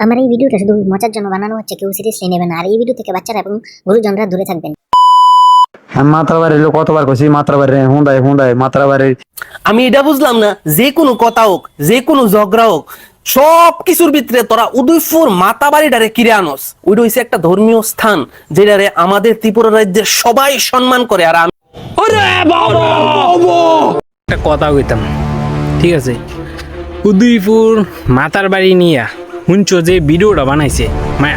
আমার এই ভিডিওটা শুধু মজার জন্য বানানো হচ্ছে, কেউ সিরিয়াসলি নেবেন না। আর এই ভিডিও থেকে বাচ্চারা এবং গুরুজনরা দূরে থাকবেন। আমি মাত্রাবাড়ি লোক কতবার কইছি মাত্রাবাড়ি হুন্ডাই হুন্ডাই মাত্রাবাড়ি। আমি এটা বুঝলাম না, যে কোনো কথা হোক, যে কোনো ঝগড়া হোক, সব কিছুর ভিতরে তোরা উদয়পুর মাতাবাড়িটারে কিরে আনস। ওইটা হইছে একটা ধর্মীয় স্থান, যেটারে আমাদের ত্রিপুরা রাজ্যের সবাই সম্মান করে। আর আমি একটা কথা কইতাম, ঠিক আছে? উদয়পুর মাতার বাড়ি নিয়া শুনছো যে ভিডিওটা বানাইছে,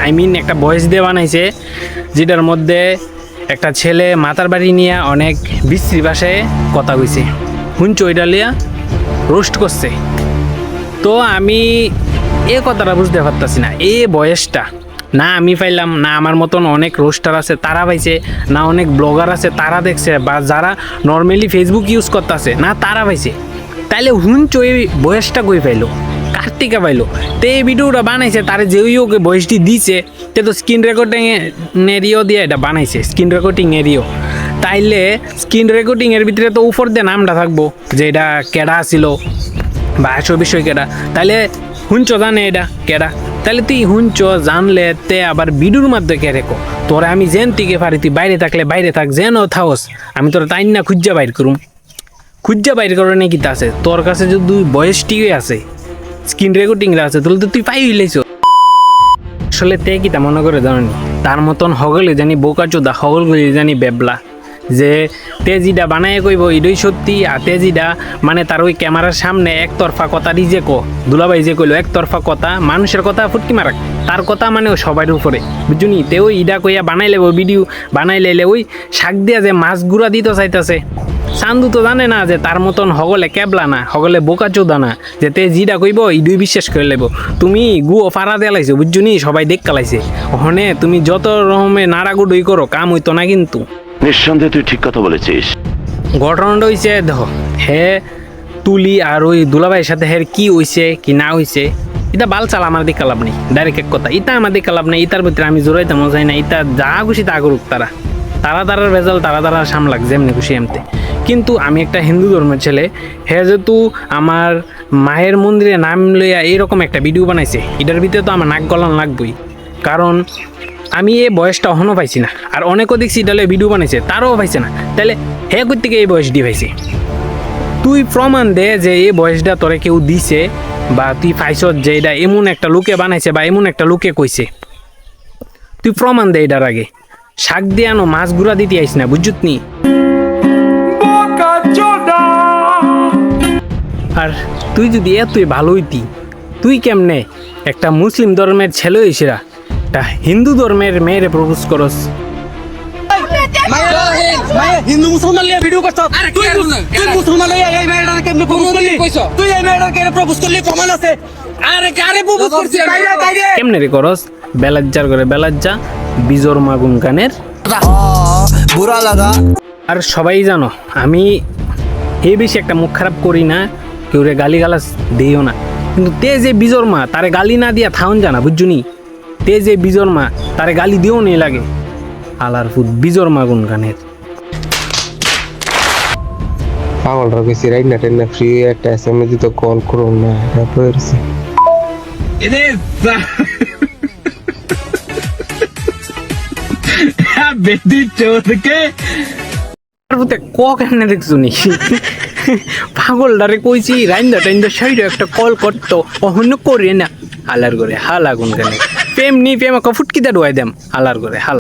আই মিন একটা ভয়েস দিয়ে বানাইছে, যেটার মধ্যে একটা ছেলে মাতার বাড়ি নিয়ে অনেক বিশ্রী ভাষায় কথা কইছে। শুনছো এটা লিয়া রোস্ট করছে। তো আমি এ কথাটা বুঝতে পারতাছি না, এই বয়সটা না আমি পাইলাম, না আমার মতন অনেক রোস্টার আছে তারা পাইছে, না অনেক ব্লগার আছে তারা দেখছে, বা যারা নর্মালি ফেসবুক ইউজ করতেছে না তারা পাইছে। তাইলে হুঞ্চো এই বয়সটা কই পাইলো, কার টিকা পাইলো? তো এই ভিডিওটা বানাইছে তারে যে ওকে বয়সটি দিছে, তে তো স্ক্রিন রেকর্ডিং এরিও দিয়ে এটা বানাইছে, স্ক্রিন রেকর্ডিং এরিও। তাইলে স্ক্রিন রেকর্ডিং এর ভিতরে তো উপর দিয়ে নামটা থাকবো যে এটা কেডা ছিল বা আসল বিষয় কেডা। তাইলে হুঞ্চো জানে এটা কেডা, তাহলে তুই হুঞ্চো জানলে তে আবার ভিডিওর মধ্যে কে রেখো। তোরা আমি যেন থেকে পারি, তুই বাইরে থাকলে বাইরে থাক, যেন থাকস, আমি তোরা তাই না খুঁজা বাইর করুম। খুঁজা বাইর করে নাকি তা আছে তোর কাছে, যদি বয়সটিই আছে, স্ক্রিন রেকর্ডিংরা আছে, তাহলে তো তুই পাই হইলেছ। আসলে তে কি তা মনে করে জানি, তার মতন হগলে জানি বোকা চোদা, হগলগুলি জানি বেবলা, যে তেজিটা বানায় কইব এটাই সত্যি, আর তেজিটা মানে তার ওই ক্যামেরার সামনে একতরফা কথা যে দুলাভাই যে কইলো একতরফা কথা, মানুষের কথা ফুটকি মারাক, তার কথা মানে ও সবার উপরে, বুঝুনি? তে ওই ইডা কইয়া বানাইলে ও ভিডিও বানাইলে ওই শাক দিয়া যে মাছ গুঁড়া দিতে চাইতেছে। চান্দু তো জানে না যে তার মতন হগলে ক্যাবলা না, হগলে বোকা চোদা না, যে তে জিডা কইব ইডুই বিশ্বাস করে লেব। তুমি গুয়ো ফাড়া দিয়ে লাইছো, বুঝছুনি? সবাই দেখ কালাইছে। ওখানে তুমি যত রকমে নাড়াগুডুই করো, কাম হইতো না কিন্তু। নিঃসন্দেহে তুই ঠিক কথা বলেছিস। ঘটনাটা হইছে দেখো, হে তুলি আর ওই দুলাভাইয়ের সাথে হের কি হইছে কি না হইছে, এটা বাল চাল আমার দিকে লাভ নেই, ডাইরেক্ট এক কথা, এটা আমার দিকে লাভ নেই। ইতার ভিতরে আমি জোরাইতে মজাই না, ইটা যা খুশি তা করুক তারা, তারার ভেজাল তারা সামলাক যেমনি খুশি এমতে। কিন্তু আমি একটা হিন্দু ধর্মের ছেলে, হে যেহেতু আমার মায়ের মন্দিরে নাম লইয়া এইরকম একটা ভিডিও বানাইছে, এটার ভিতরে তো আমার নাক গলান লাগবই, কারণ আমি এই বয়সটা অহনও পাইছি না। আর অনেকও দেখছি তাহলে ভিডিও বানাইছে তারাও পাইছে না, তাহলে হে কই থেকে এই বয়সটি পাইছে? তুই প্রমাণ দে যে এই বয়সটা তোরে কেউ দিছে, বা তুই পাইছ যে এটা এমন একটা লোকে বানাইছে বা এমন একটা লোকে কইছে। তুই প্রমাণ দে এটার আগে। শাক দিয়ে আনো, মাছ গুঁড়া দিতে আইস না, বুঝুত নি? আর তুই যদি এতই ভালো হইতি, তুই কেমনে একটা মুসলিম ধর্মের ছেলে হইছিরা একটা হিন্দু ধর্মের মেয়েরে প্রপোজ করস? হিন্দু মুসলমান লিয়ে ভিডিও করছ, তুই মুসলমান লিয়ে এই মেয়েটাকে কেমনে প্রপোজ করলি? তুই এই মেয়েটাকে প্রপোজ করলি, প্রমাণ আছে? আরে কারে প্রপোজ করছিস? কেমনে রে করস? বেলাজ্জার করে বেলাজ্জা, বিজর মাগুন গানের বুড়া লাগা। আর সবাই জানো আমি এই বেশি একটা মুখ খারাপ করি না, কেউ রে গালি গালাজ দিও না, কিন্তু তে যে বিজর মা তারে গালি না দিয়া থাউন জানা, বুঝছুনি? তে যে বিজর মা তারে গালি দিও নেই লাগে। আলার ফুট বিজর মাগুন গানের পাগলরা কইছি রাইট না টেন ফ্রি একটা এসএমএস দিতে কল করুন না, তারপর কেমনে দেখছো নি? পাগলটারে কইছি রাইন্দা টাইন্দা সাইডে একটা কল করতো, অহন্য করে না। হালার করে হাল আগুন গানে প্রেম নি প্রেম ফুটকিতে ডুয়াই দেম, হালার করে হাল।